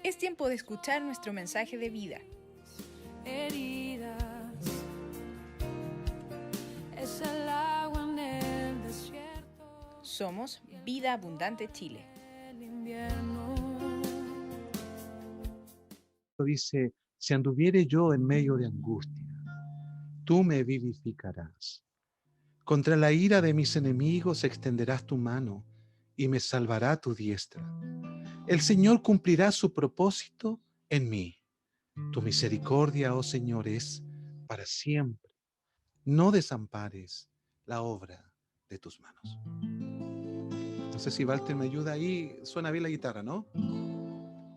Es tiempo de escuchar nuestro mensaje de vida. Heridas, es el agua en el desierto. Somos Vida Abundante Chile. El invierno. Dice, si anduviere yo en medio de angustia, tú me vivificarás. Contra la ira de mis enemigos extenderás tu mano y me salvará tu diestra. El Señor cumplirá su propósito en mí. Tu misericordia, oh Señor, es para siempre. No desampares la obra de tus manos. No sé si Walter me ayuda ahí. Suena bien la guitarra, ¿no?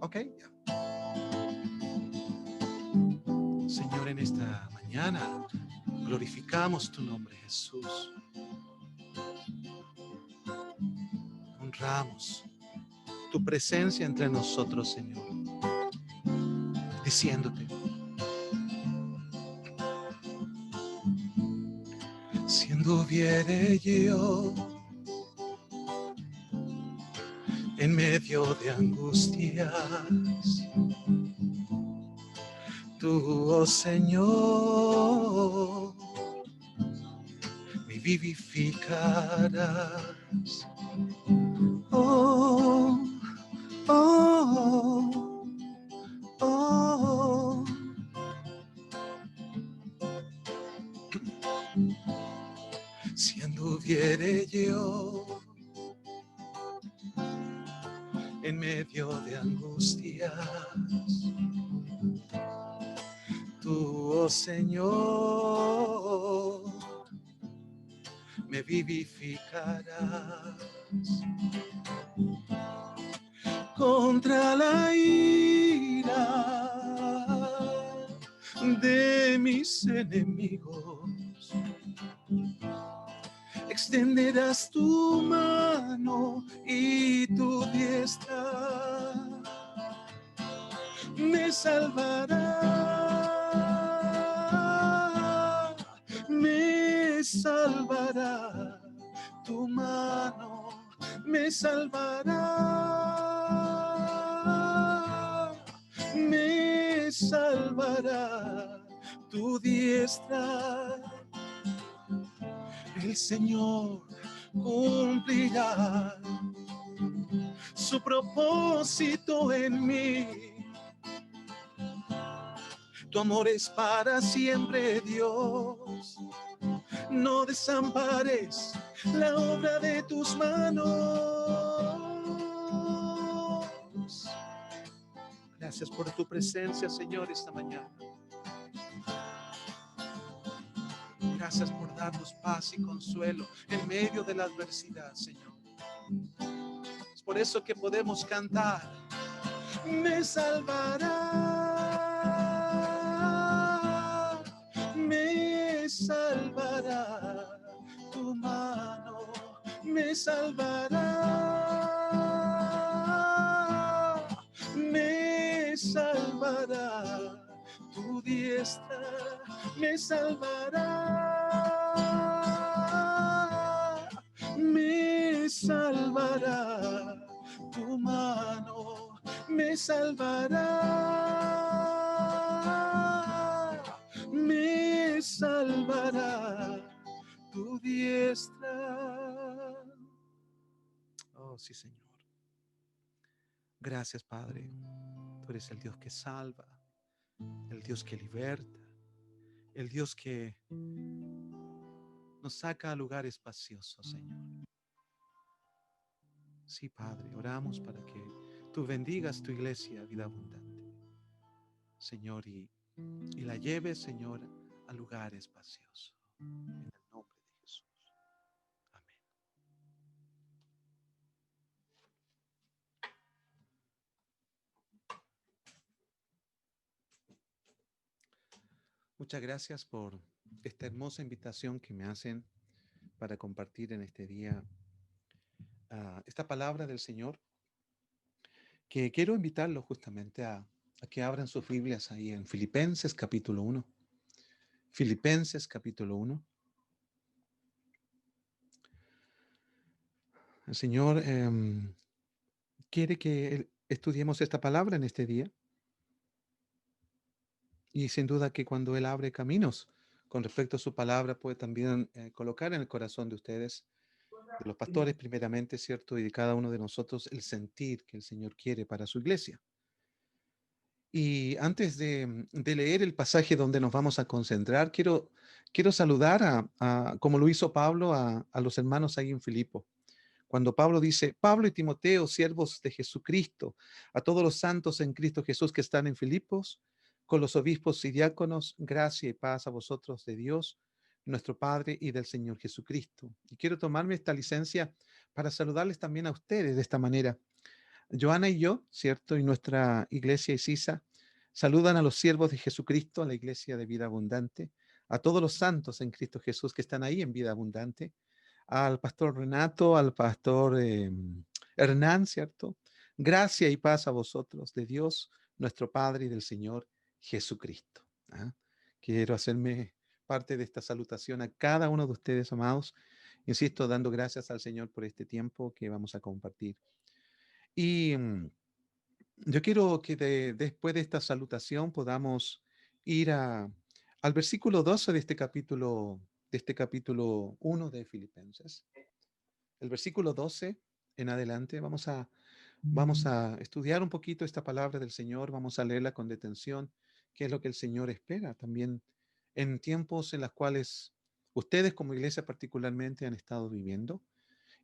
Ok, ya. Señor, en esta mañana glorificamos tu nombre, Jesús. Honramos tu presencia entre nosotros, Señor. Diciéndote, si anduviere yo en medio de angustias, tú, oh Señor, me vivificarás. Oh, oh, oh. Si anduviere yo en medio de angustias, tú, oh Señor, me vivificarás. Contra la ira de mis enemigos extenderás tu mano y tu diestra me salvará, me salvará, tu mano me salvará, me salvará, tu diestra. El Señor cumplirá su propósito en mí. Tu amor es para siempre, Dios. No desampares la obra de tus manos. Gracias por tu presencia, Señor, esta mañana. Gracias por darnos paz y consuelo en medio de la adversidad, Señor. Es por eso que podemos cantar. Me salvará, me salvará, tu mano me salvará, me salvará, tu diestra me salvará, me salvará, tu mano me salvará, me salvará, tu diestra. Oh, sí, Señor. Gracias, Padre. Tú eres el Dios que salva, el Dios que liberta, el Dios que nos saca a lugares espaciosos, Señor. Sí, Padre, oramos para que tú bendigas tu iglesia, Vida Abundante, Señor, y la lleves, Señor, a lugares espaciosos. En el nombre de Jesús. Amén. Muchas gracias por esta hermosa invitación que me hacen para compartir en este día esta palabra del Señor, que quiero invitarlos justamente a que abran sus Biblias ahí en Filipenses capítulo 1. Filipenses capítulo 1. El Señor quiere que estudiemos esta palabra en este día. Y sin duda que cuando Él abre caminos con respecto a su palabra, puede también colocar en el corazón de ustedes, de los pastores primeramente, ¿cierto? Y de cada uno de nosotros, el sentir que el Señor quiere para su iglesia. Y antes de leer el pasaje donde nos vamos a concentrar, quiero saludar como lo hizo Pablo, a los hermanos ahí en Filipo. Cuando Pablo dice, Pablo y Timoteo, siervos de Jesucristo, a todos los santos en Cristo Jesús que están en Filipos, con los obispos y diáconos, gracia y paz a vosotros de Dios, nuestro Padre y del Señor Jesucristo. Y quiero tomarme esta licencia para saludarles también a ustedes de esta manera. Joana y yo, ¿cierto? Y nuestra iglesia Isisa saludan a los siervos de Jesucristo, a la iglesia de vida abundante, a todos los santos en Cristo Jesús que están ahí en vida abundante, al pastor Renato, al pastor Hernán, ¿cierto? Gracia y paz a vosotros de Dios, nuestro Padre y del Señor Jesucristo. ¿Ah? Quiero hacerme parte de esta salutación a cada uno de ustedes, amados. Insisto, dando gracias al Señor por este tiempo que vamos a compartir. Y yo quiero que después de esta salutación podamos ir al versículo 12 de este capítulo 1 de Filipenses. El versículo 12 en adelante, vamos a estudiar un poquito esta palabra del Señor, vamos a leerla con detención, qué es lo que el Señor espera también en tiempos en los cuales ustedes como iglesia particularmente han estado viviendo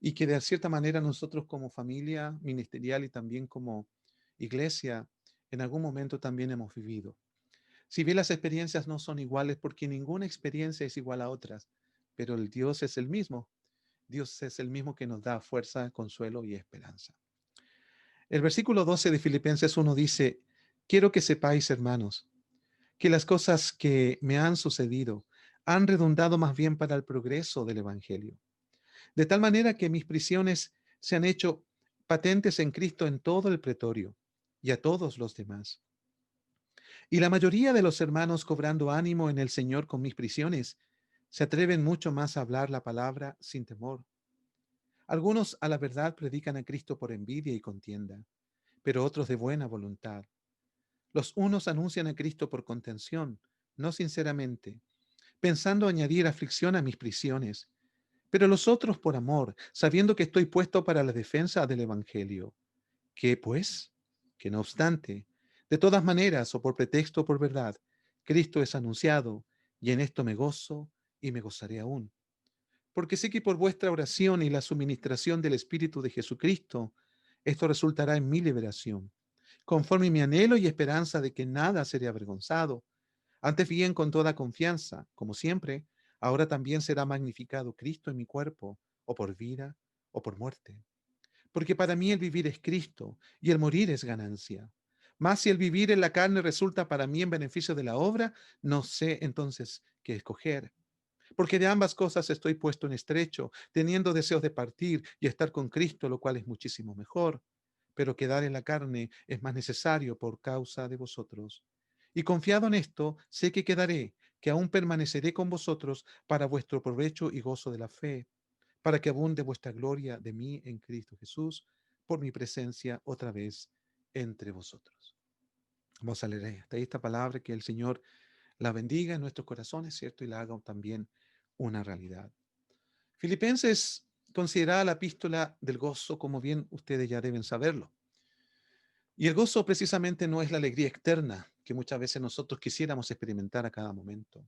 y que de cierta manera nosotros como familia ministerial y también como iglesia en algún momento también hemos vivido. Si bien las experiencias no son iguales porque ninguna experiencia es igual a otras, pero el Dios es el mismo. Dios es el mismo que nos da fuerza, consuelo y esperanza. El versículo 12 de Filipenses 1 dice, quiero que sepáis, hermanos, que las cosas que me han sucedido han redundado más bien para el progreso del Evangelio. De tal manera que mis prisiones se han hecho patentes en Cristo en todo el pretorio y a todos los demás. Y la mayoría de los hermanos, cobrando ánimo en el Señor con mis prisiones, se atreven mucho más a hablar la palabra sin temor. Algunos a la verdad predican a Cristo por envidia y contienda, pero otros de buena voluntad. Los unos anuncian a Cristo por contención, no sinceramente, pensando añadir aflicción a mis prisiones, pero los otros por amor, sabiendo que estoy puesto para la defensa del Evangelio. ¿Qué pues? Que no obstante, de todas maneras, o por pretexto o por verdad, Cristo es anunciado, y en esto me gozo y me gozaré aún. Porque sé que por vuestra oración y la suministración del Espíritu de Jesucristo, esto resultará en mi liberación, conforme mi anhelo y esperanza de que nada seré avergonzado. Antes bien, con toda confianza, como siempre, ahora también será magnificado Cristo en mi cuerpo, o por vida, o por muerte. Porque para mí el vivir es Cristo, y el morir es ganancia. Mas si el vivir en la carne resulta para mí en beneficio de la obra, no sé entonces qué escoger. Porque de ambas cosas estoy puesto en estrecho, teniendo deseos de partir y estar con Cristo, lo cual es muchísimo mejor. Pero quedar en la carne es más necesario por causa de vosotros. Y confiado en esto, sé que quedaré, que aún permaneceré con vosotros para vuestro provecho y gozo de la fe, para que abunde vuestra gloria de mí en Cristo Jesús, por mi presencia otra vez entre vosotros. Vamos a leer hasta ahí esta palabra, que el Señor la bendiga en nuestros corazones, ¿cierto? Y la haga también una realidad. Filipenses considerada la epístola del gozo, como bien ustedes ya deben saberlo. Y el gozo precisamente no es la alegría externa que muchas veces nosotros quisiéramos experimentar a cada momento,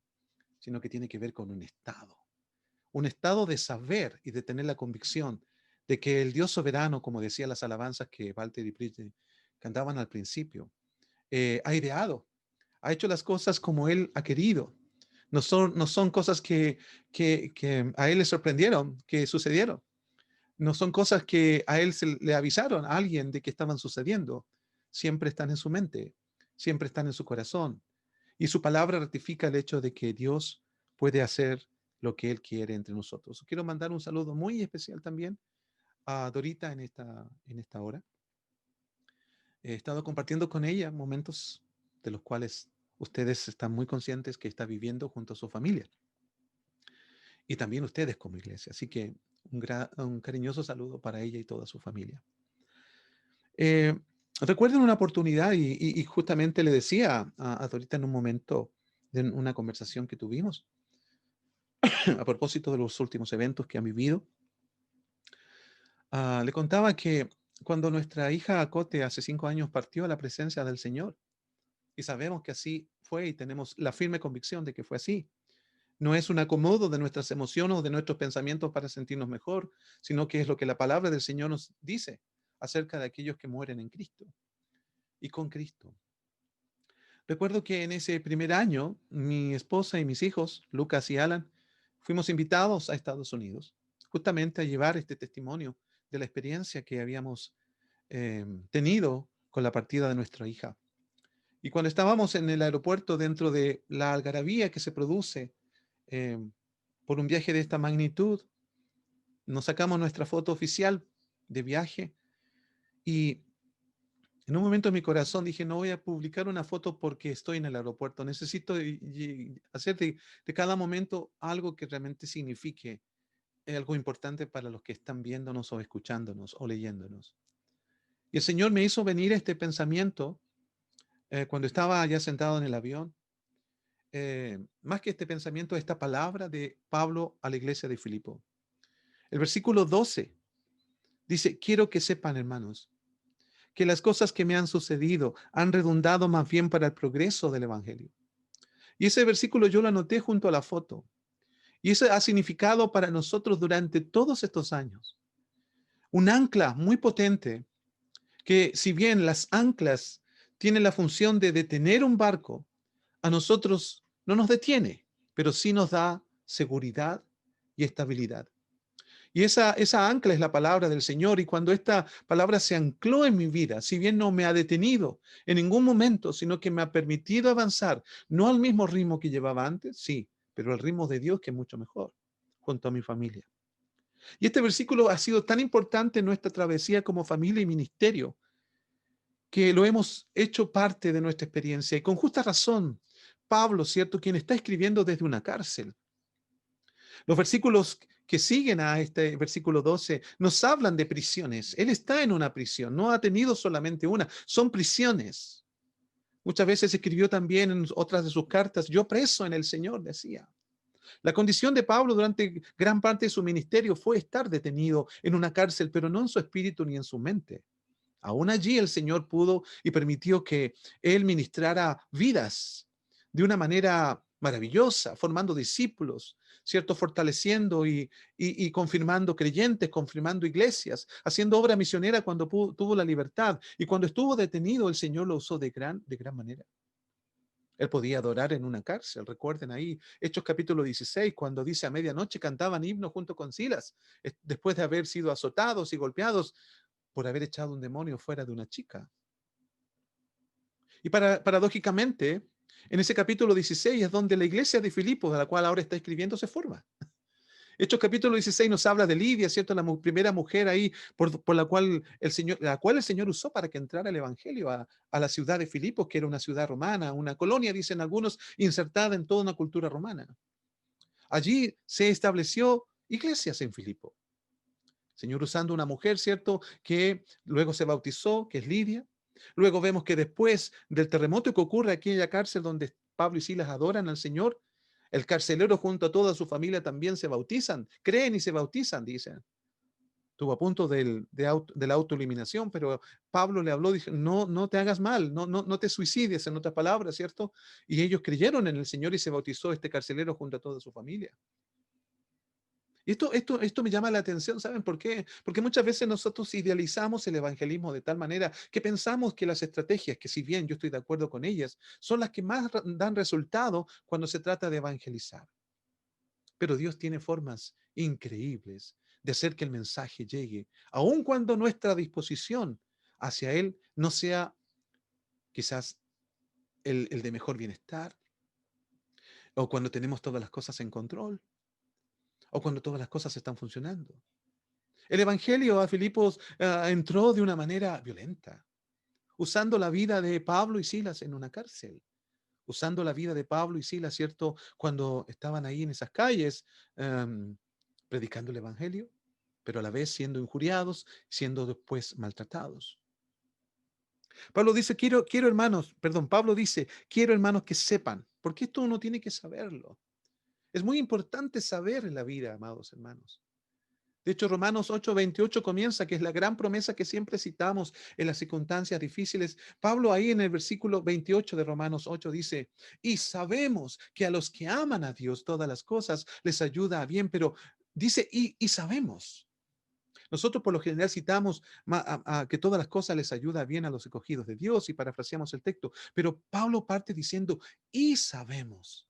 sino que tiene que ver con un estado de saber y de tener la convicción de que el Dios soberano, como decía las alabanzas que Walter y Bridget cantaban al principio, ha ideado, ha hecho las cosas como Él ha querido. No son cosas que a Él le sorprendieron, que sucedieron. No son cosas que a Él le avisaron a alguien de que estaban sucediendo. Siempre están en su mente, siempre están en su corazón. Y su palabra ratifica el hecho de que Dios puede hacer lo que Él quiere entre nosotros. Quiero mandar un saludo muy especial también a Dorita en esta hora. He estado compartiendo con ella momentos de los cuales ustedes están muy conscientes que está viviendo junto a su familia y también ustedes como iglesia. Así que un cariñoso saludo para ella y toda su familia. Eh, Recuerdo una oportunidad y justamente le decía a Dorita en un momento de una conversación que tuvimos a propósito de los últimos eventos que han vivido. Le contaba que cuando nuestra hija Acote hace 5 años partió a la presencia del Señor, y sabemos que así fue y tenemos la firme convicción de que fue así. No es un acomodo de nuestras emociones o de nuestros pensamientos para sentirnos mejor, sino que es lo que la palabra del Señor nos dice acerca de aquellos que mueren en Cristo y con Cristo. Recuerdo que en ese primer año, mi esposa y mis hijos, Lucas y Alan, fuimos invitados a Estados Unidos, justamente a llevar este testimonio de la experiencia que habíamos tenido con la partida de nuestra hija. Y cuando estábamos en el aeropuerto, dentro de la algarabía que se produce eh, por un viaje de esta magnitud, nos sacamos nuestra foto oficial de viaje y en un momento en mi corazón dije, no voy a publicar una foto porque estoy en el aeropuerto, necesito hacer de cada momento algo que realmente signifique algo importante para los que están viéndonos o escuchándonos o leyéndonos. Y el Señor me hizo venir este pensamiento cuando estaba ya sentado en el avión, más que este pensamiento, esta palabra de Pablo a la iglesia de Filipo. El versículo 12 dice, quiero que sepan, hermanos, que las cosas que me han sucedido han redundado más bien para el progreso del Evangelio. Y ese versículo yo lo anoté junto a la foto. Y eso ha significado para nosotros durante todos estos años un ancla muy potente que, si bien las anclas tienen la función de detener un barco, a nosotros no nos detiene, pero sí nos da seguridad y estabilidad. Y esa ancla es la palabra del Señor. Y cuando esta palabra se ancló en mi vida, si bien no me ha detenido en ningún momento, sino que me ha permitido avanzar, no al mismo ritmo que llevaba antes, sí, pero al ritmo de Dios, que es mucho mejor, junto a mi familia. Y este versículo ha sido tan importante en nuestra travesía como familia y ministerio, que lo hemos hecho parte de nuestra experiencia. Y con justa razón, Pablo, ¿cierto?, quien está escribiendo desde una cárcel. Los versículos que siguen a este versículo 12 nos hablan de prisiones. Él está en una prisión, no ha tenido solamente una, son prisiones. Muchas veces escribió también en otras de sus cartas, yo preso en el Señor, decía. La condición de Pablo durante gran parte de su ministerio fue estar detenido en una cárcel, pero no en su espíritu ni en su mente. Aún allí el Señor pudo y permitió que él ministrara vidas de una manera maravillosa, formando discípulos, ¿cierto? Fortaleciendo y confirmando creyentes, confirmando iglesias, haciendo obra misionera cuando tuvo la libertad. Y cuando estuvo detenido, el Señor lo usó de gran manera. Él podía adorar en una cárcel. Recuerden ahí, Hechos capítulo 16, cuando dice a medianoche cantaban himnos junto con Silas, después de haber sido azotados y golpeados por haber echado un demonio fuera de una chica. Y paradójicamente, en ese capítulo 16 es donde la iglesia de Filipos, de la cual ahora está escribiendo, se forma. Hechos capítulo 16 nos habla de Lidia, ¿cierto? La primera mujer ahí por la cual el Señor usó para que entrara el evangelio a la ciudad de Filipos, que era una ciudad romana, una colonia, dicen algunos, insertada en toda una cultura romana. Allí se estableció iglesias en Filipo. Señor usando una mujer, ¿cierto? Que luego se bautizó, que es Lidia. Luego vemos que después del terremoto que ocurre aquí en aquella cárcel donde Pablo y Silas adoran al Señor, el carcelero junto a toda su familia también se bautizan, creen y se bautizan, dicen. Estuvo a punto de la autoeliminación, pero Pablo le habló, dijo, no, no te hagas mal, no te suicides, en otras palabras, ¿cierto? Y ellos creyeron en el Señor y se bautizó este carcelero junto a toda su familia. Y esto me llama la atención, ¿saben por qué? Porque muchas veces nosotros idealizamos el evangelismo de tal manera que pensamos que las estrategias, que si bien yo estoy de acuerdo con ellas, son las que más dan resultado cuando se trata de evangelizar. Pero Dios tiene formas increíbles de hacer que el mensaje llegue, aun cuando nuestra disposición hacia Él no sea quizás el de mejor bienestar, o cuando tenemos todas las cosas en control, o cuando todas las cosas están funcionando. El evangelio a Filipos entró de una manera violenta, usando la vida de Pablo y Silas en una cárcel, usando la vida de Pablo y Silas, ¿cierto? Cuando estaban ahí en esas calles predicando el evangelio, pero a la vez siendo injuriados, siendo después maltratados. Pablo dice, Pablo dice, quiero hermanos que sepan, porque esto uno tiene que saberlo. Es muy importante saber en la vida, amados hermanos. De hecho, Romanos 8:28 comienza, que es la gran promesa que siempre citamos en las circunstancias difíciles. Pablo ahí en el versículo 28 de Romanos 8 dice, y sabemos que a los que aman a Dios todas las cosas les ayuda a bien, pero dice, y sabemos. Nosotros por lo general citamos que todas las cosas les ayuda bien a los escogidos de Dios y parafraseamos el texto, pero Pablo parte diciendo, y sabemos.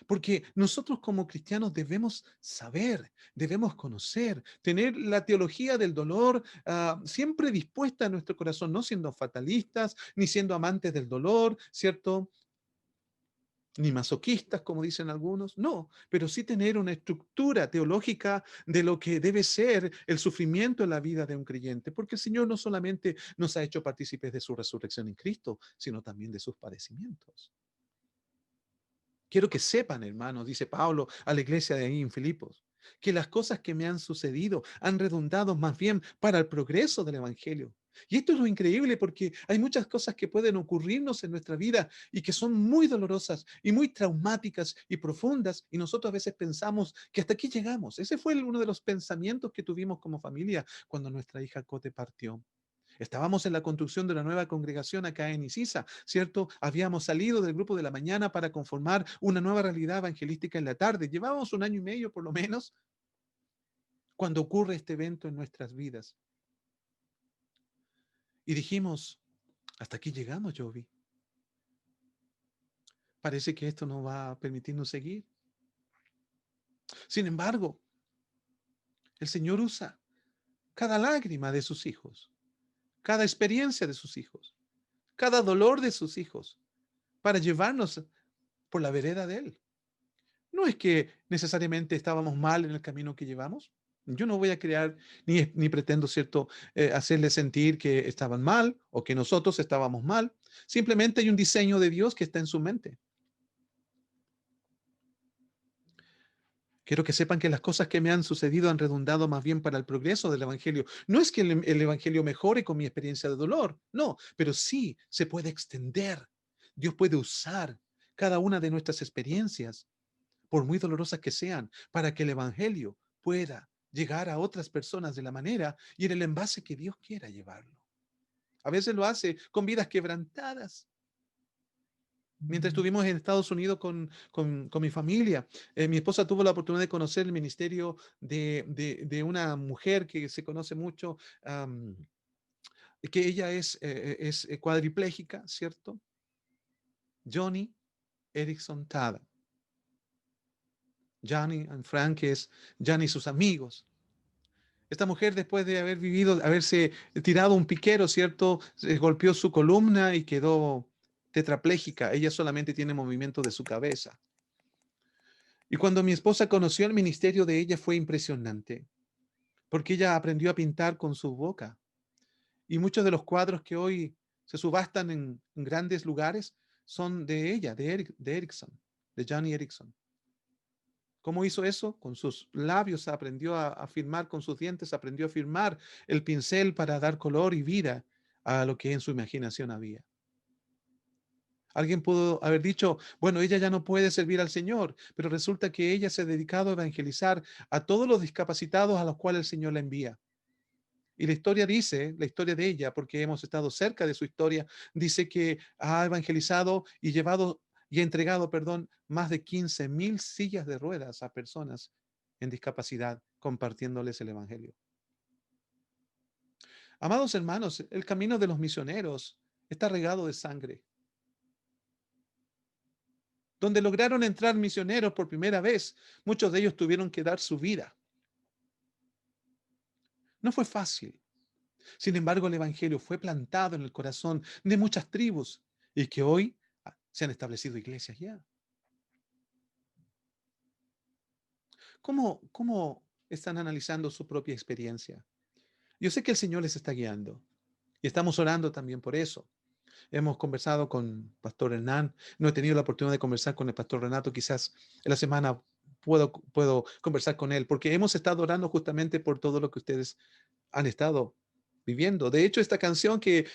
Porque nosotros como cristianos debemos saber, debemos conocer, tener la teología del dolor siempre dispuesta en nuestro corazón, no siendo fatalistas, ni siendo amantes del dolor, ¿cierto? Ni masoquistas, como dicen algunos, no, pero sí tener una estructura teológica de lo que debe ser el sufrimiento en la vida de un creyente, porque el Señor no solamente nos ha hecho partícipes de su resurrección en Cristo, sino también de sus padecimientos. Quiero que sepan, hermanos, dice Pablo a la iglesia de ahí en Filipos, que las cosas que me han sucedido han redundado más bien para el progreso del Evangelio. Y esto es lo increíble porque hay muchas cosas que pueden ocurrirnos en nuestra vida y que son muy dolorosas y muy traumáticas y profundas y nosotros a veces pensamos que hasta aquí llegamos. Ese fue uno de los pensamientos que tuvimos como familia cuando nuestra hija Cote partió. Estábamos en la construcción de una nueva congregación acá en Isisa, ¿cierto? Habíamos salido del grupo de la mañana para conformar una nueva realidad evangelística en la tarde. Llevábamos 1 año y medio por lo menos cuando ocurre este evento en nuestras vidas. Y dijimos, hasta aquí llegamos, Jovi. Parece que esto no va a permitirnos seguir. Sin embargo, el Señor usa cada lágrima de sus hijos, cada experiencia de sus hijos, cada dolor de sus hijos para llevarnos por la vereda de Él. No es que necesariamente estábamos mal en el camino que llevamos. Yo no voy a crear ni pretendo, ¿cierto?, hacerles sentir que estaban mal o que nosotros estábamos mal. Simplemente hay un diseño de Dios que está en su mente. Quiero que sepan que las cosas que me han sucedido han redundado más bien para el progreso del Evangelio. No es que el Evangelio mejore con mi experiencia de dolor, no, pero sí se puede extender. Dios puede usar cada una de nuestras experiencias por muy dolorosas que sean, para que el Evangelio pueda llegar a otras personas de la manera y en el envase que Dios quiera llevarlo. A veces lo hace con vidas quebrantadas. Mientras estuvimos en Estados Unidos con mi familia, mi esposa tuvo la oportunidad de conocer el ministerio de una mujer que se conoce mucho, que ella es cuadriplégica, ¿cierto? Johnny Erickson Tada. Johnny and Frank es Johnny y sus amigos. Esta mujer, después de haberse tirado un piquero, ¿cierto? Se golpeó su columna y quedó tetrapléjica. Ella solamente tiene movimiento de su cabeza. Y cuando mi esposa conoció el ministerio de ella fue impresionante, porque ella aprendió a pintar con su boca. Y muchos de los cuadros que hoy se subastan en grandes lugares son de ella, de Erickson, de Johnny Erickson. ¿Cómo hizo eso? Con sus labios aprendió a firmar, con sus dientes aprendió a firmar el pincel para dar color y vida a lo que en su imaginación había. Alguien pudo haber dicho, bueno, ella ya no puede servir al Señor, pero resulta que ella se ha dedicado a evangelizar a todos los discapacitados a los cuales el Señor la envía. Y la historia dice, la historia de ella, porque hemos estado cerca de su historia, dice que ha evangelizado y llevado y entregado, perdón, más de 15,000 sillas de ruedas a personas en discapacidad, compartiéndoles el Evangelio. Amados hermanos, el camino de los misioneros está regado de sangre. Donde lograron entrar misioneros por primera vez, muchos de ellos tuvieron que dar su vida. No fue fácil. Sin embargo, el Evangelio fue plantado en el corazón de muchas tribus y que hoy se han establecido iglesias ya. ¿Cómo están analizando su propia experiencia? Yo sé que el Señor les está guiando y estamos orando también por eso. Hemos conversado con Pastor Hernán. No he tenido la oportunidad de conversar con el Pastor Renato. Quizás en la semana puedo conversar con él porque hemos estado orando justamente por todo lo que ustedes han estado viviendo. De hecho, esta canción que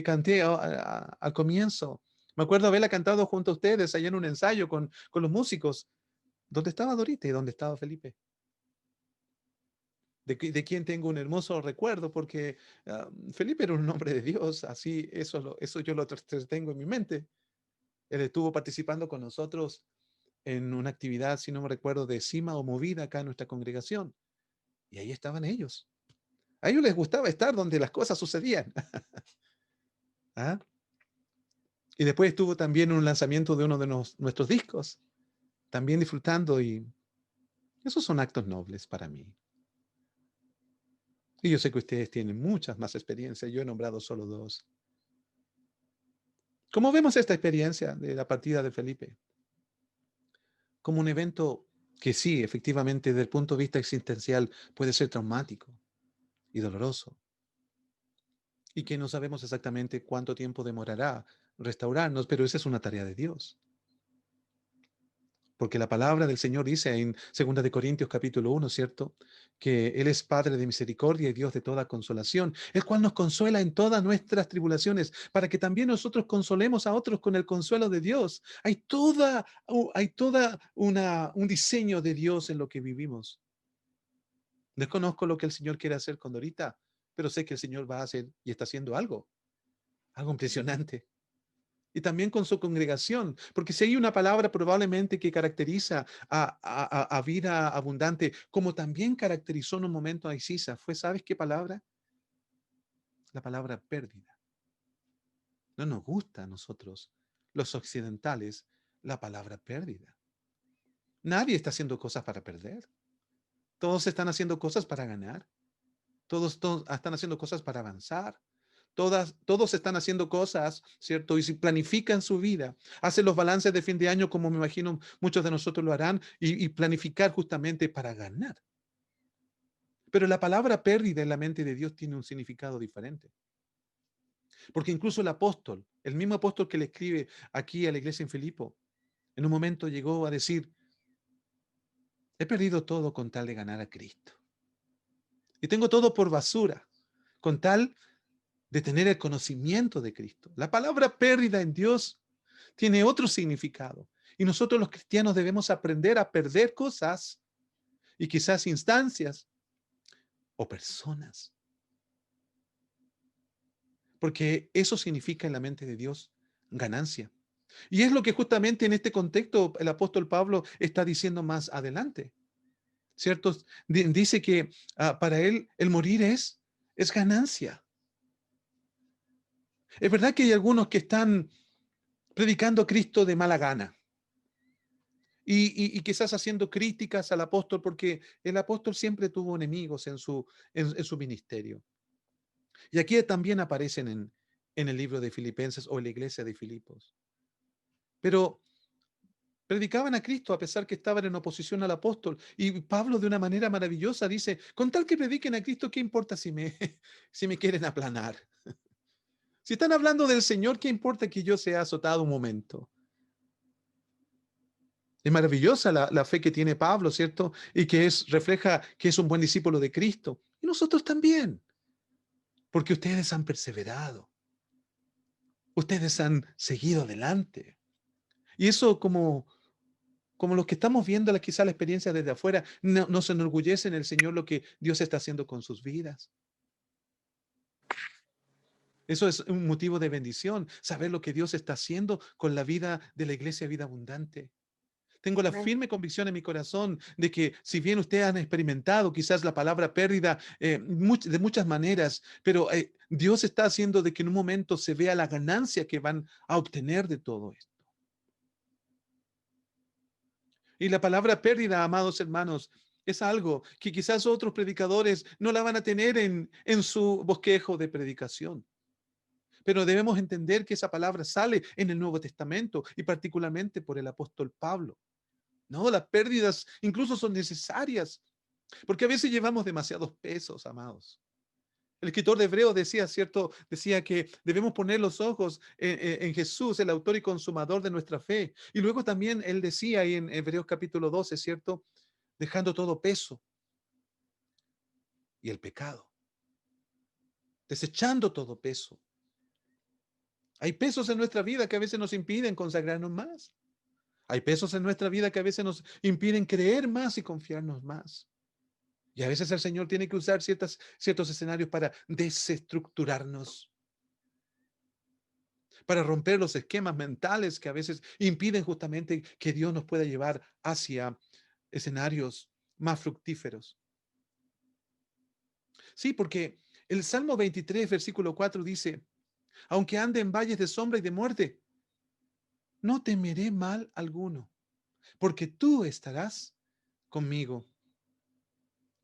canté al comienzo, me acuerdo haberla cantado junto a ustedes allá en un ensayo con los músicos, donde estaba Dorita y donde estaba Felipe. De quien tengo un hermoso recuerdo, porque Felipe era un hombre de Dios, así eso yo lo tengo en mi mente. Él estuvo participando con nosotros en una actividad, si no me recuerdo, de cima o movida acá en nuestra congregación. Y ahí estaban ellos. A ellos les gustaba estar donde las cosas sucedían. ¿Ah? Y después estuvo también en un lanzamiento de uno de nuestros discos, también disfrutando, y esos son actos nobles para mí. Y yo sé que ustedes tienen muchas más experiencias, yo he nombrado solo dos. ¿Cómo vemos esta experiencia de la partida de Felipe? Como un evento que sí, efectivamente, desde el punto de vista existencial puede ser traumático y doloroso, y que no sabemos exactamente cuánto tiempo demorará restaurarnos, pero esa es una tarea de Dios. Porque la palabra del Señor dice en 2 de Corintios capítulo 1, ¿cierto? Que Él es Padre de misericordia y Dios de toda consolación, el cual nos consuela en todas nuestras tribulaciones, para que también nosotros consolemos a otros con el consuelo de Dios. Hay un diseño de Dios en lo que vivimos. Desconozco lo que el Señor quiere hacer con Dorita, pero sé que el Señor va a hacer y está haciendo algo impresionante. Y también con su congregación, porque si hay una palabra probablemente que caracteriza a vida abundante, como también caracterizó en un momento a Isisa, ¿sabes qué palabra? La palabra pérdida. No nos gusta a nosotros, los occidentales, la palabra pérdida. Nadie está haciendo cosas para perder. Todos están haciendo cosas para ganar. Todos están haciendo cosas para avanzar. Todos están haciendo cosas, ¿cierto? Y si planifican su vida, hacen los balances de fin de año, como me imagino muchos de nosotros lo harán, y planificar justamente para ganar. Pero la palabra pérdida en la mente de Dios tiene un significado diferente. Porque incluso el mismo apóstol que le escribe aquí a la iglesia en Filipo, en un momento llegó a decir, he perdido todo con tal de ganar a Cristo. Y tengo todo por basura, con tal de tener el conocimiento de Cristo. La palabra pérdida en Dios tiene otro significado. Y nosotros los cristianos debemos aprender a perder cosas y quizás instancias o personas. Porque eso significa en la mente de Dios ganancia. Y es lo que justamente en este contexto el apóstol Pablo está diciendo más adelante. ¿Cierto? Dice que para él el morir es ganancia. Es verdad que hay algunos que están predicando a Cristo de mala gana. Y quizás haciendo críticas al apóstol, porque el apóstol siempre tuvo enemigos en su ministerio. Y aquí también aparecen en el libro de Filipenses o en la iglesia de Filipos. Pero predicaban a Cristo a pesar que estaban en oposición al apóstol. Y Pablo de una manera maravillosa dice, con tal que prediquen a Cristo, ¿qué importa si me quieren aplanar? Si están hablando del Señor, ¿qué importa que yo sea azotado un momento? Es maravillosa la fe que tiene Pablo, ¿cierto? Y que refleja que es un buen discípulo de Cristo. Y nosotros también, porque ustedes han perseverado. Ustedes han seguido adelante. Y eso como los que estamos viendo quizá la experiencia desde afuera, nos enorgullece en el Señor lo que Dios está haciendo con sus vidas. Eso es un motivo de bendición, saber lo que Dios está haciendo con la vida de la iglesia Vida Abundante. Tengo la firme convicción en mi corazón de que si bien ustedes han experimentado quizás la palabra pérdida de muchas maneras, pero Dios está haciendo de que en un momento se vea la ganancia que van a obtener de todo esto. Y la palabra pérdida, amados hermanos, es algo que quizás otros predicadores no la van a tener en su bosquejo de predicación. Pero debemos entender que esa palabra sale en el Nuevo Testamento y particularmente por el apóstol Pablo. No, las pérdidas incluso son necesarias, porque a veces llevamos demasiados pesos, amados. El escritor de Hebreos decía, ¿cierto? Decía que debemos poner los ojos en Jesús, el autor y consumador de nuestra fe. Y luego también él decía ahí en Hebreos capítulo 12, ¿cierto? Dejando todo peso y el pecado. desechando todo peso. Hay pesos en nuestra vida que a veces nos impiden consagrarnos más. Hay pesos en nuestra vida que a veces nos impiden creer más y confiarnos más. Y a veces el Señor tiene que usar ciertos escenarios para desestructurarnos, para romper los esquemas mentales que a veces impiden justamente que Dios nos pueda llevar hacia escenarios más fructíferos. Sí, porque el Salmo 23, versículo 4 dice, aunque ande en valles de sombra y de muerte, no temeré mal alguno, porque tú estarás conmigo.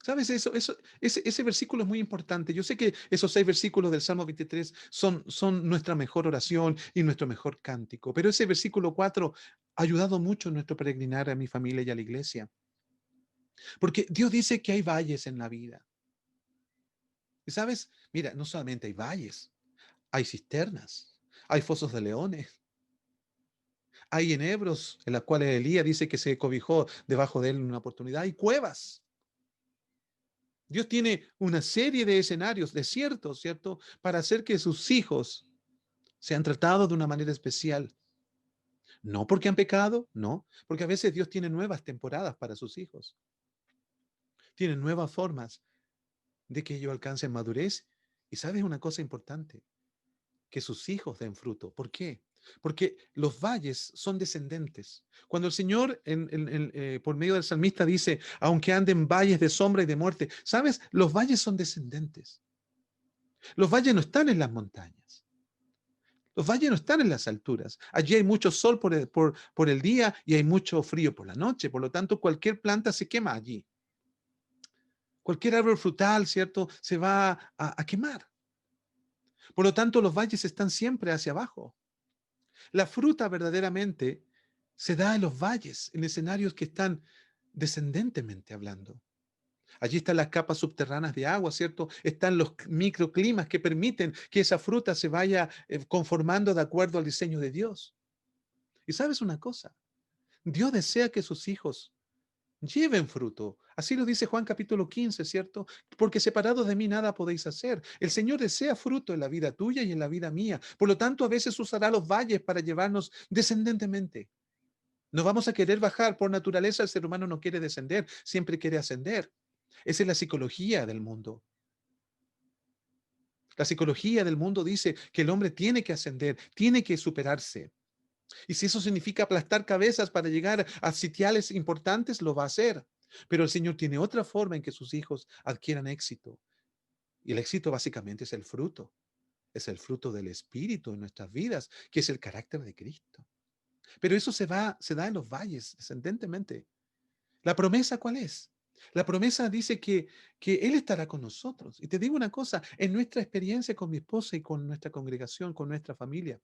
¿Sabes eso? Ese versículo es muy importante. Yo sé que esos 6 versículos del Salmo 23 son nuestra mejor oración y nuestro mejor cántico, pero ese versículo 4 ha ayudado mucho en nuestro peregrinar a mi familia y a la iglesia, porque Dios dice que hay valles en la vida. ¿Y sabes? Mira, no solamente hay valles, hay cisternas, hay fosos de leones, hay enebros en las cuales Elías dice que se cobijó debajo de él en una oportunidad, hay cuevas. Dios tiene una serie de escenarios desiertos, ¿cierto? Para hacer que sus hijos sean tratados de una manera especial. No porque han pecado, no, porque a veces Dios tiene nuevas temporadas para sus hijos. Tiene nuevas formas de que ellos alcancen madurez. Y sabes una cosa importante, que sus hijos den fruto. ¿Por qué? Porque los valles son descendentes. Cuando el Señor, por medio del salmista, dice, aunque anden valles de sombra y de muerte, ¿sabes? Los valles son descendentes. Los valles no están en las montañas. Los valles no están en las alturas. Allí hay mucho sol por el día y hay mucho frío por la noche. Por lo tanto, cualquier planta se quema allí. Cualquier árbol frutal, ¿cierto? Se va a quemar. Por lo tanto, los valles están siempre hacia abajo. La fruta verdaderamente se da en los valles, en escenarios que están descendentemente hablando. Allí están las capas subterráneas de agua, ¿cierto? Están los microclimas que permiten que esa fruta se vaya conformando de acuerdo al diseño de Dios. Y sabes una cosa, Dios desea que sus hijos lleven fruto. Así lo dice Juan capítulo 15, ¿cierto? Porque separados de mí nada podéis hacer. El Señor desea fruto en la vida tuya y en la vida mía. Por lo tanto, a veces usará los valles para llevarnos descendentemente. No vamos a querer bajar. Por naturaleza, el ser humano no quiere descender, siempre quiere ascender. Esa es la psicología del mundo. La psicología del mundo dice que el hombre tiene que ascender, tiene que superarse. Y si eso significa aplastar cabezas para llegar a sitiales importantes, lo va a hacer. Pero el Señor tiene otra forma en que sus hijos adquieran éxito. Y el éxito básicamente es el fruto. Es el fruto del Espíritu en nuestras vidas, que es el carácter de Cristo. Pero eso se da en los valles, descendentemente. ¿La promesa cuál es? La promesa dice que Él estará con nosotros. Y te digo una cosa, en nuestra experiencia con mi esposa y con nuestra congregación, con nuestra familia,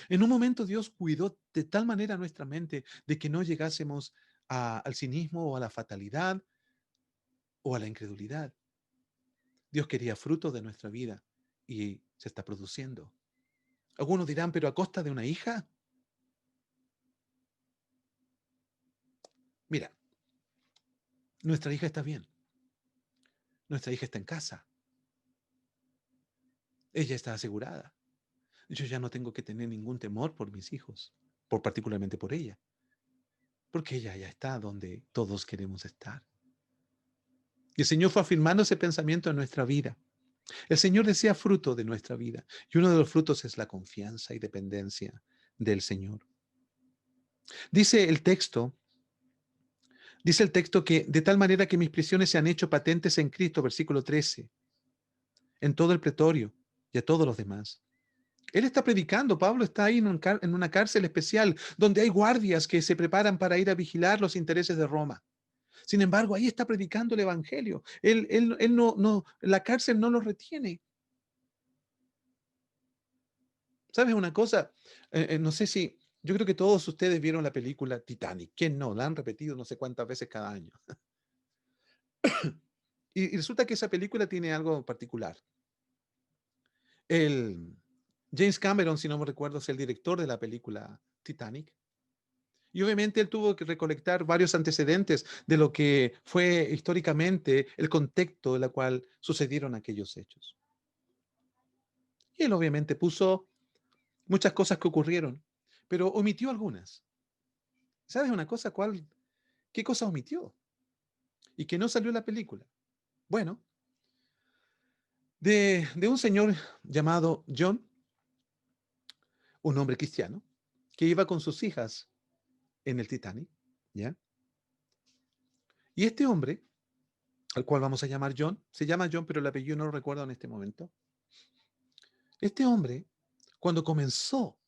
en un momento Dios cuidó de tal manera nuestra mente de que no llegásemos al cinismo o a la fatalidad o a la incredulidad. Dios quería fruto de nuestra vida y se está produciendo. Algunos dirán, pero a costa de una hija. Mira, nuestra hija está bien. Nuestra hija está en casa. Ella está asegurada. Yo ya no tengo que tener ningún temor por mis hijos, particularmente por ella, porque ella ya está donde todos queremos estar. Y el Señor fue afirmando ese pensamiento en nuestra vida. El Señor desea fruto de nuestra vida y uno de los frutos es la confianza y dependencia del Señor. Dice el texto, que de tal manera que mis prisiones se han hecho patentes en Cristo, versículo 13, en todo el pretorio y a todos los demás. Él está predicando, Pablo está ahí en una cárcel especial donde hay guardias que se preparan para ir a vigilar los intereses de Roma. Sin embargo, ahí está predicando el Evangelio. Él no, la cárcel no lo retiene. ¿Sabes una cosa? No sé si, yo creo que todos ustedes vieron la película Titanic. ¿Quién no? La han repetido no sé cuántas veces cada año. Y resulta que esa película tiene algo particular. El James Cameron, si no me recuerdo, es el director de la película Titanic. Y obviamente él tuvo que recolectar varios antecedentes de lo que fue históricamente el contexto en el cual sucedieron aquellos hechos. Y él obviamente puso muchas cosas que ocurrieron, pero omitió algunas. ¿Sabes una cosa? ¿Qué cosa omitió? Y que no salió en la película. Bueno, de un señor llamado John, un hombre cristiano, que iba con sus hijas en el Titanic, ¿ya? Y este hombre, al cual vamos a llamar John, se llama John, pero el apellido no lo recuerdo en este momento. Este hombre, cuando comenzó,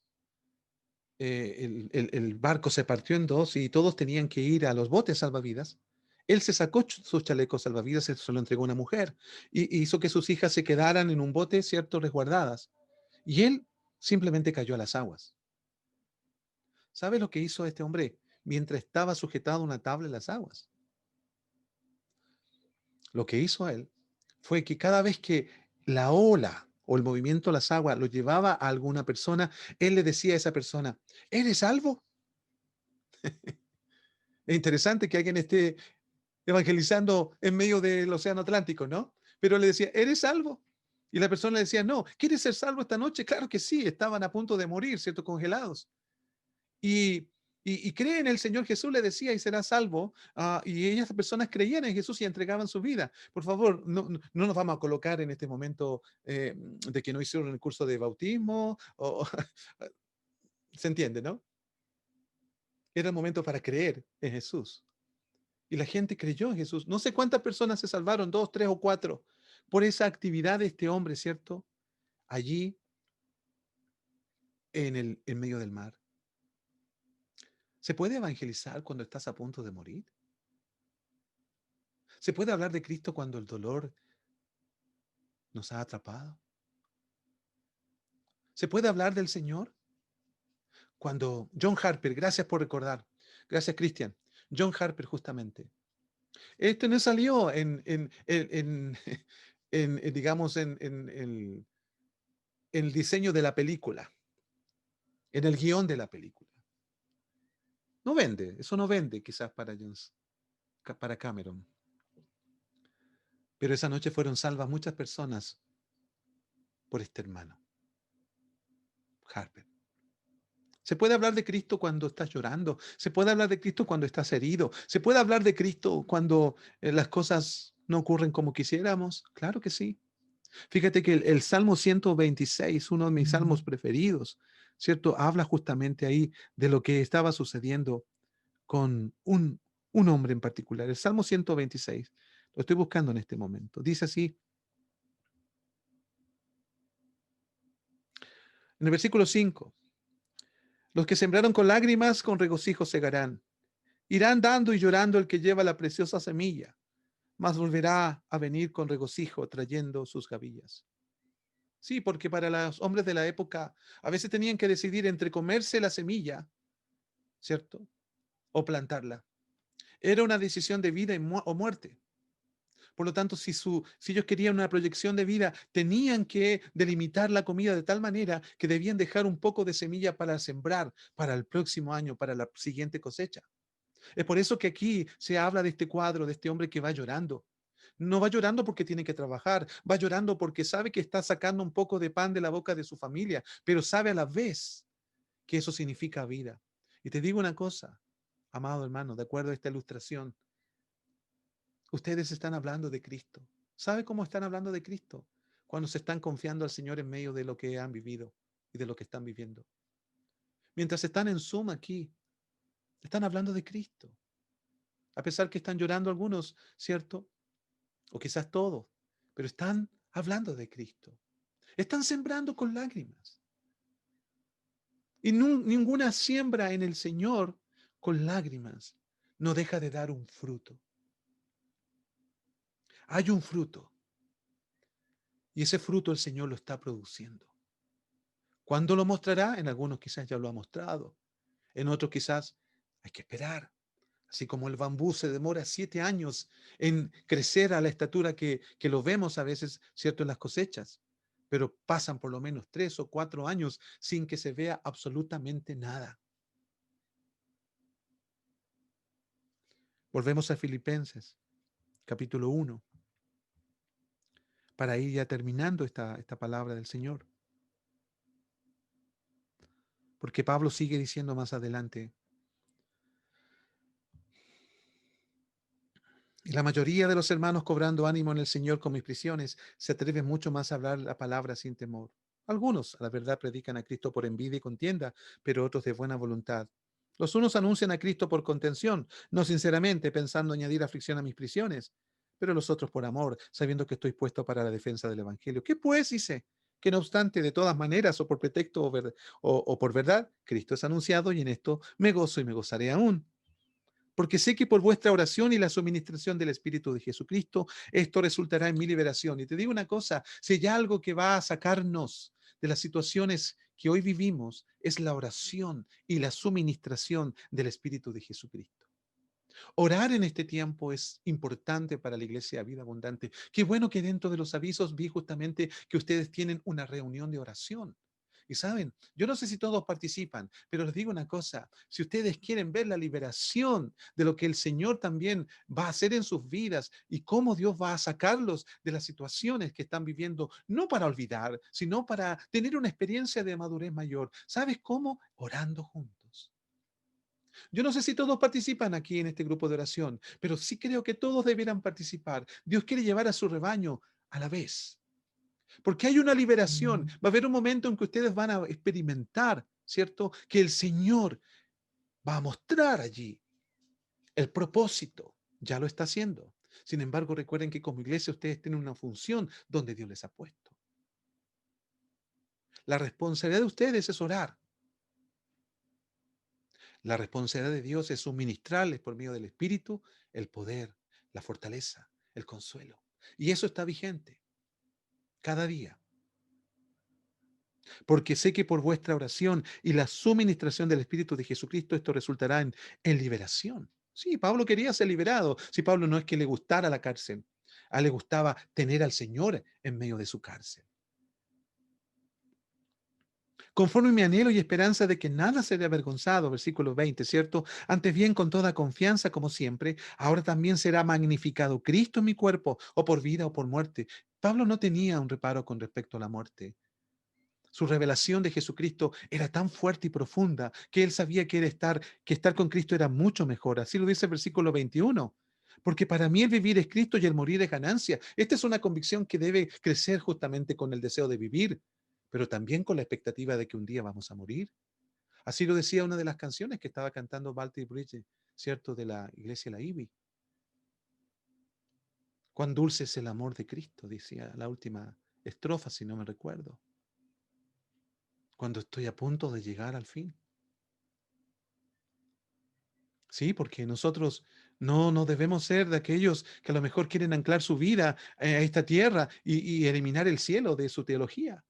el barco se partió en dos y todos tenían que ir a los botes salvavidas. Él se sacó sus chalecos salvavidas, se lo entregó a una mujer y hizo que sus hijas se quedaran en un bote, cierto, resguardadas. Y él simplemente cayó a las aguas. ¿Sabe lo que hizo este hombre mientras estaba sujetado a una tabla en las aguas? Lo que hizo él fue que cada vez que la ola o el movimiento de las aguas lo llevaba a alguna persona, él le decía a esa persona, ¿eres salvo? Es interesante que alguien esté evangelizando en medio del océano Atlántico, ¿no? Pero le decía, ¿eres salvo? Y la persona le decía, no, ¿quieres ser salvo esta noche? Claro que sí, estaban a punto de morir, ¿cierto? Congelados. Y, y cree en el Señor Jesús, le decía, y será salvo. Y ellas personas creían en Jesús y entregaban su vida. Por favor, no nos vamos a colocar en este momento de que no hicieron el curso de bautismo. Se entiende, ¿no? Era el momento para creer en Jesús. Y la gente creyó en Jesús. No sé cuántas personas se salvaron, 2, 3 o 4, por esa actividad de este hombre, ¿cierto? Allí en medio del mar. ¿Se puede evangelizar cuando estás a punto de morir? ¿Se puede hablar de Cristo cuando el dolor nos ha atrapado? ¿Se puede hablar del Señor? Cuando John Harper, gracias por recordar, gracias Cristian, John Harper justamente. Este no salió digamos, en el diseño de la película, en el guión de la película. No vende, eso no vende quizás para Cameron. Pero esa noche fueron salvas muchas personas por este hermano, Harper. Se puede hablar de Cristo cuando estás llorando, se puede hablar de Cristo cuando estás herido, se puede hablar de Cristo cuando las cosas no ocurren como quisiéramos. Claro que sí. Fíjate que el Salmo 126, uno de mis salmos preferidos, ¿cierto? Habla justamente ahí de lo que estaba sucediendo con un hombre en particular. El Salmo 126, lo estoy buscando en este momento. Dice así, en el versículo 5, los que sembraron con lágrimas, con regocijo segarán. Irán dando y llorando el que lleva la preciosa semilla, mas volverá a venir con regocijo trayendo sus gavillas. Sí, porque para los hombres de la época a veces tenían que decidir entre comerse la semilla, ¿cierto? O plantarla. Era una decisión de vida o muerte. Por lo tanto, si ellos querían una proyección de vida, tenían que delimitar la comida de tal manera que debían dejar un poco de semilla para sembrar para el próximo año, para la siguiente cosecha. Es por eso que aquí se habla de este cuadro, de este hombre que va llorando. No va llorando porque tiene que trabajar, va llorando porque sabe que está sacando un poco de pan de la boca de su familia, pero sabe a la vez que eso significa vida. Y te digo una cosa, amado hermano, de acuerdo a esta ilustración, ustedes están hablando de Cristo. ¿Sabe cómo están hablando de Cristo? Cuando se están confiando al Señor en medio de lo que han vivido y de lo que están viviendo. Mientras están en Zoom aquí, están hablando de Cristo. A pesar que están llorando algunos, ¿cierto? O quizás todos, pero están hablando de Cristo. Están sembrando con lágrimas. Y ninguna siembra en el Señor con lágrimas no deja de dar un fruto. Hay un fruto. Y ese fruto el Señor lo está produciendo. ¿Cuándo lo mostrará? En algunos quizás ya lo ha mostrado. En otros quizás hay que esperar. Así como el bambú se demora 7 años en crecer a la estatura que lo vemos a veces, ¿cierto?, en las cosechas. Pero pasan por lo menos 3 o 4 años sin que se vea absolutamente nada. Volvemos a Filipenses, capítulo 1, para ir ya terminando esta palabra del Señor. Porque Pablo sigue diciendo más adelante, y la mayoría de los hermanos cobrando ánimo en el Señor con mis prisiones se atreven mucho más a hablar la palabra sin temor. Algunos, a la verdad, predican a Cristo por envidia y contienda, pero otros de buena voluntad. Los unos anuncian a Cristo por contención, no sinceramente pensando añadir aflicción a mis prisiones, pero los otros por amor, sabiendo que estoy puesto para la defensa del Evangelio. ¿Qué pues dice? Que no obstante, de todas maneras, o por pretexto o por verdad, Cristo es anunciado y en esto me gozo y me gozaré aún. Porque sé que por vuestra oración y la suministración del Espíritu de Jesucristo, esto resultará en mi liberación. Y te digo una cosa, si hay algo que va a sacarnos de las situaciones que hoy vivimos, es la oración y la suministración del Espíritu de Jesucristo. Orar en este tiempo es importante para la Iglesia Vida Abundante. Qué bueno que dentro de los avisos vi justamente que ustedes tienen una reunión de oración. Y saben, yo no sé si todos participan, pero les digo una cosa, si ustedes quieren ver la liberación de lo que el Señor también va a hacer en sus vidas y cómo Dios va a sacarlos de las situaciones que están viviendo, no para olvidar, sino para tener una experiencia de madurez mayor. ¿Sabes cómo? Orando juntos. Yo no sé si todos participan aquí en este grupo de oración, pero sí creo que todos debieran participar. Dios quiere llevar a su rebaño a la vez, porque hay una liberación. Va a haber un momento en que ustedes van a experimentar, ¿cierto? Que el Señor va a mostrar allí el propósito. Ya lo está haciendo. Sin embargo, recuerden que como iglesia ustedes tienen una función donde Dios les ha puesto. La responsabilidad de ustedes es orar. La responsabilidad de Dios es suministrarles por medio del Espíritu el poder, la fortaleza, el consuelo. Y eso está vigente cada día. Porque sé que por vuestra oración y la suministración del Espíritu de Jesucristo esto resultará en liberación. Sí, Pablo quería ser liberado. Sí, Pablo no es que le gustara la cárcel. A él le gustaba tener al Señor en medio de su cárcel. Conforme mi anhelo y esperanza de que nada seré avergonzado, versículo 20, ¿cierto? Antes bien, con toda confianza, como siempre, ahora también será magnificado Cristo en mi cuerpo, o por vida o por muerte. Pablo no tenía un reparo con respecto a la muerte. Su revelación de Jesucristo era tan fuerte y profunda que él sabía que estar con Cristo era mucho mejor. Así lo dice el versículo 21. Porque para mí el vivir es Cristo y el morir es ganancia. Esta es una convicción que debe crecer justamente con el deseo de vivir, pero también con la expectativa de que un día vamos a morir. Así lo decía una de las canciones que estaba cantando Baltic Bridge, ¿cierto? De la iglesia La Ibi. Cuán dulce es el amor de Cristo, decía la última estrofa, si no me recuerdo. Cuando estoy a punto de llegar al fin. Sí, porque nosotros no debemos ser de aquellos que a lo mejor quieren anclar su vida a esta tierra y eliminar el cielo de su teología.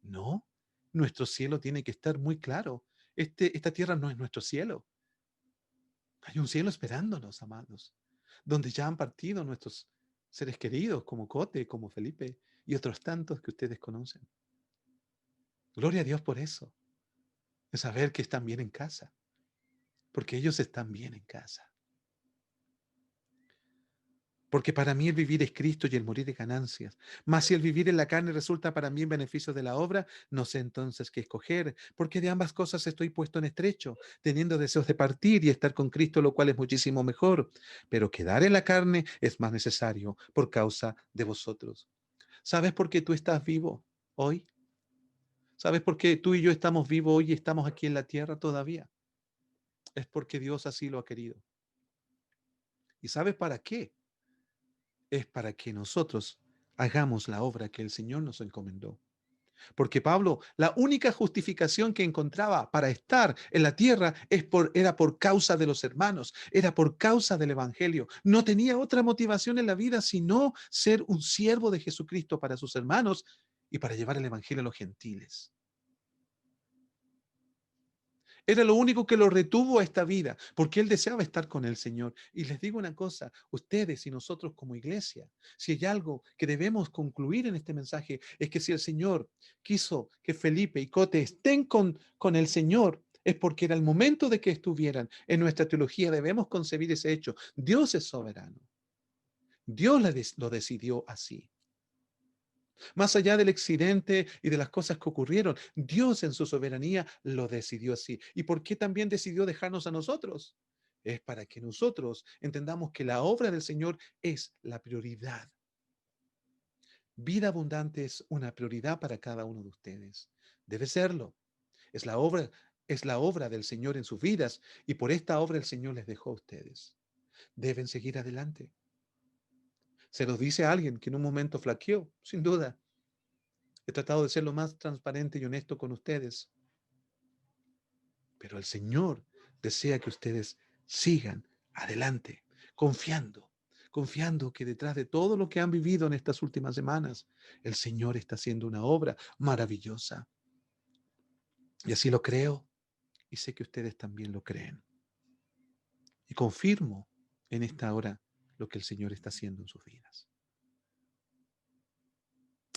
No, nuestro cielo tiene que estar muy claro. Esta tierra no es nuestro cielo. Hay un cielo esperándonos, amados, donde ya han partido nuestros seres queridos, como Cote, como Felipe y otros tantos que ustedes conocen. Gloria a Dios por eso, de saber que están bien en casa, porque ellos están bien en casa. Porque para mí el vivir es Cristo y el morir es ganancias. Mas si el vivir en la carne resulta para mí en beneficio de la obra, no sé entonces qué escoger, porque de ambas cosas estoy puesto en estrecho, teniendo deseos de partir y estar con Cristo, lo cual es muchísimo mejor. Pero quedar en la carne es más necesario por causa de vosotros. ¿Sabes por qué tú estás vivo hoy? ¿Sabes por qué tú y yo estamos vivos hoy y estamos aquí en la tierra todavía? Es porque Dios así lo ha querido. ¿Y sabes para qué? Es para que nosotros hagamos la obra que el Señor nos encomendó. Porque Pablo, la única justificación que encontraba para estar en la tierra era por causa de los hermanos, era por causa del Evangelio. No tenía otra motivación en la vida sino ser un siervo de Jesucristo para sus hermanos y para llevar el Evangelio a los gentiles. Era lo único que lo retuvo a esta vida, porque él deseaba estar con el Señor. Y les digo una cosa, ustedes y nosotros como iglesia, si hay algo que debemos concluir en este mensaje, es que si el Señor quiso que Felipe y Cote estén con el Señor, es porque era el momento de que estuvieran. En nuestra teología debemos concebir ese hecho. Dios es soberano. Dios lo decidió así. Más allá del accidente y de las cosas que ocurrieron, Dios en su soberanía lo decidió así. ¿Y por qué también decidió dejarnos a nosotros? Es para que nosotros entendamos que la obra del Señor es la prioridad. Vida abundante es una prioridad para cada uno de ustedes. Debe serlo. Es es la obra del Señor en sus vidas y por esta obra el Señor les dejó a ustedes. Deben seguir adelante. Se los dice a alguien que en un momento flaqueó, sin duda. He tratado de ser lo más transparente y honesto con ustedes, pero el Señor desea que ustedes sigan adelante, confiando, confiando que detrás de todo lo que han vivido en estas últimas semanas, el Señor está haciendo una obra maravillosa. Y así lo creo y sé que ustedes también lo creen. Y confirmo en esta hora lo que el Señor está haciendo en sus vidas.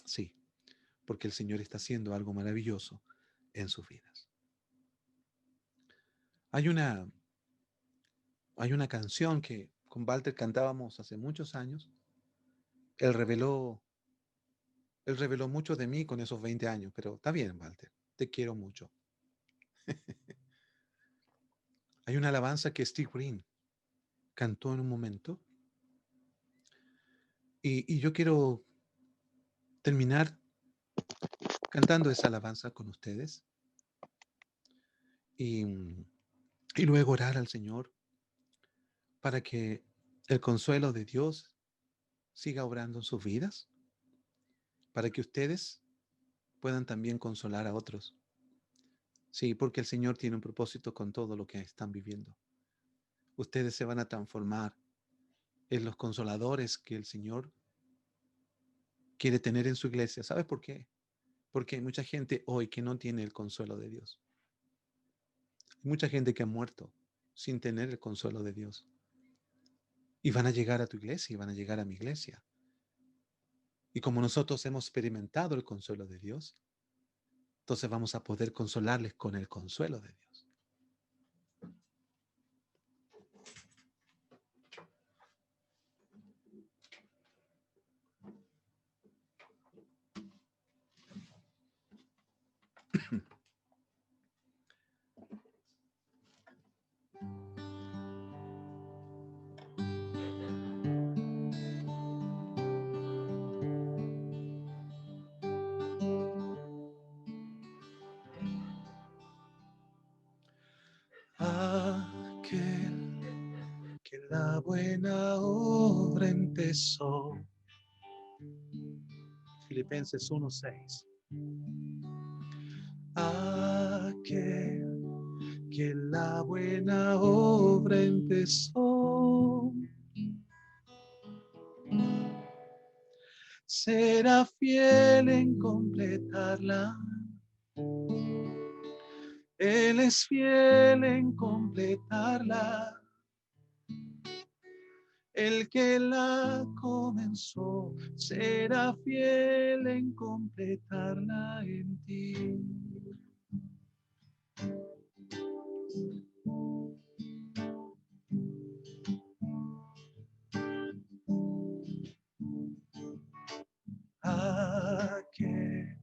Sí, porque el Señor está haciendo algo maravilloso en sus vidas. Hay una, hay una canción que con Walter cantábamos hace muchos años. Él reveló, él reveló mucho de mí con esos 20 años, pero está bien, Walter, te quiero mucho. Hay una alabanza que Steve Green cantó en un momento y yo quiero terminar cantando esa alabanza con ustedes y, y luego orar al Señor para que el consuelo de Dios siga obrando en sus vidas, para que ustedes puedan también consolar a otros. Sí, porque el Señor tiene un propósito con todo lo que están viviendo. Ustedes se van a transformar en los consoladores que el Señor quiere tener en su iglesia. ¿Sabes por qué? Porque hay mucha gente hoy que no tiene el consuelo de Dios. Hay mucha gente que ha muerto sin tener el consuelo de Dios. Y van a llegar a tu iglesia y van a llegar a mi iglesia. Y como nosotros hemos experimentado el consuelo de Dios, entonces vamos a poder consolarles con el consuelo de Dios. Aquel que la buena obra empezó. Filipenses 1:6. Aquel que la buena obra empezó, será fiel en completarla. Él es fiel en completarla. El que la comenzó será fiel en completarla en ti. Aquel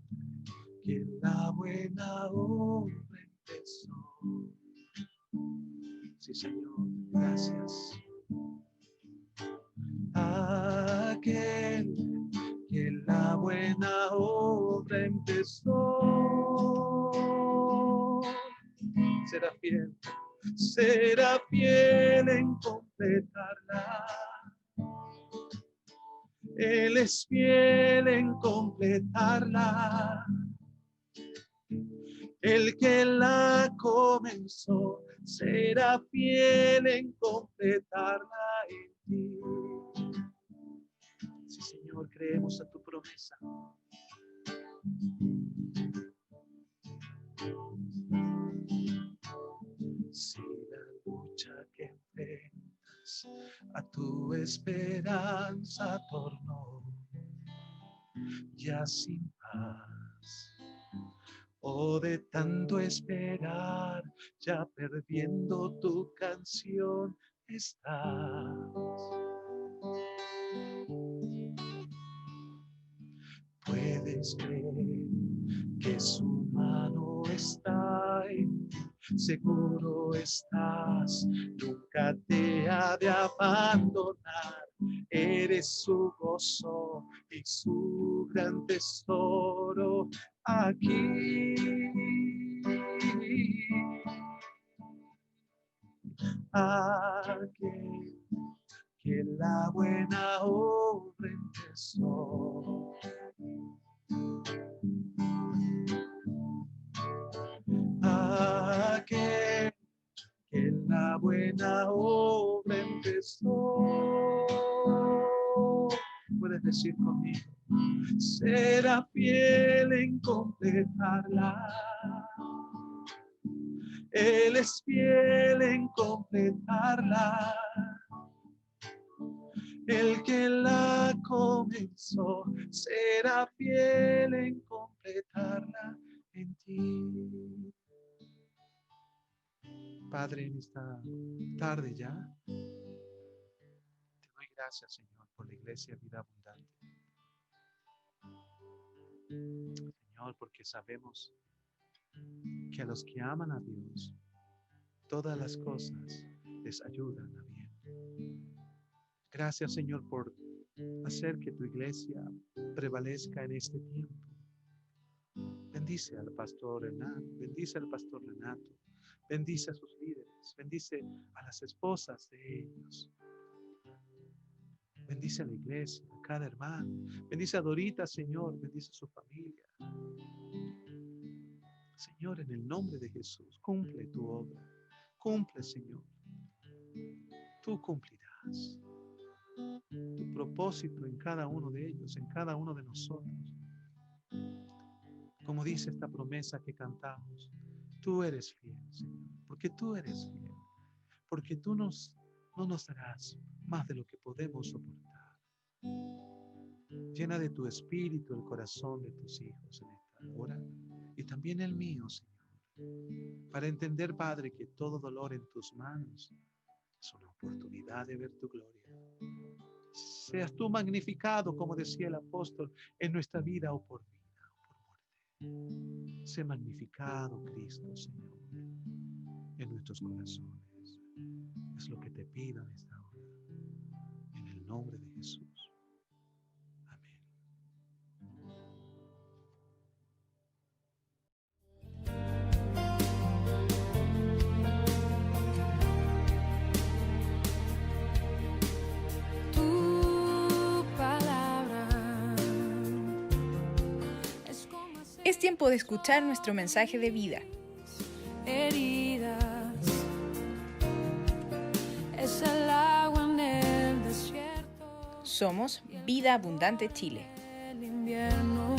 que la buena obra empezó. Sí, Señor, gracias. Aquel que la buena obra empezó, será fiel en completarla. Él es fiel en completarla. El que la comenzó será fiel en completarla en ti. Sí, Señor, creemos a tu promesa. Si la lucha que enfrentas a tu esperanza tornó ya sin paz, o de tanto esperar ya perdiendo tu canción estás. puedes creer que su mano está en ti. Seguro estás, nunca te ha de abandonar. Eres su gozo y su gran tesoro aquí. Aquel que la buena obra empezó. Aquel que la buena obra empezó. Puedes decir conmigo, será fiel en completarla. Él es fiel en completarla. El que la comenzó será fiel en completarla en ti. Padre, en esta tarde ya, te doy gracias, Señor, por la iglesia Vida Abundante. Señor, porque sabemos que a los que aman a Dios, todas las cosas les ayudan a bien. Gracias, Señor, por hacer que tu iglesia prevalezca en este tiempo. Bendice al pastor Hernán, bendice al pastor Renato, bendice a sus líderes, bendice a las esposas de ellos. Bendice a la iglesia, a cada hermano. Bendice a Dorita, Señor, bendice a su familia. Señor, en el nombre de Jesús, cumple tu obra. Cumple, Señor. Tú cumplirás tu propósito en cada uno de ellos, en cada uno de nosotros. Como dice esta promesa que cantamos, tú eres fiel, Señor, porque tú eres fiel, porque tú no nos darás más de lo que podemos soportar. Llena de tu espíritu el corazón de tus hijos en esta hora y también el mío, Señor, para entender, Padre, que todo dolor en tus manos es una oportunidad de ver tu gloria. Seas tú magnificado, como decía el apóstol, en nuestra vida o por vida o por muerte. Sé magnificado, Cristo, Señor, en nuestros corazones. Es lo que te pido en esta hora. En el nombre de Jesús. Amén. Tu palabra es como Es tiempo de escuchar nuestro mensaje de vida. heridas, es el agua en el desierto. Somos Vida Abundante Chile. El invierno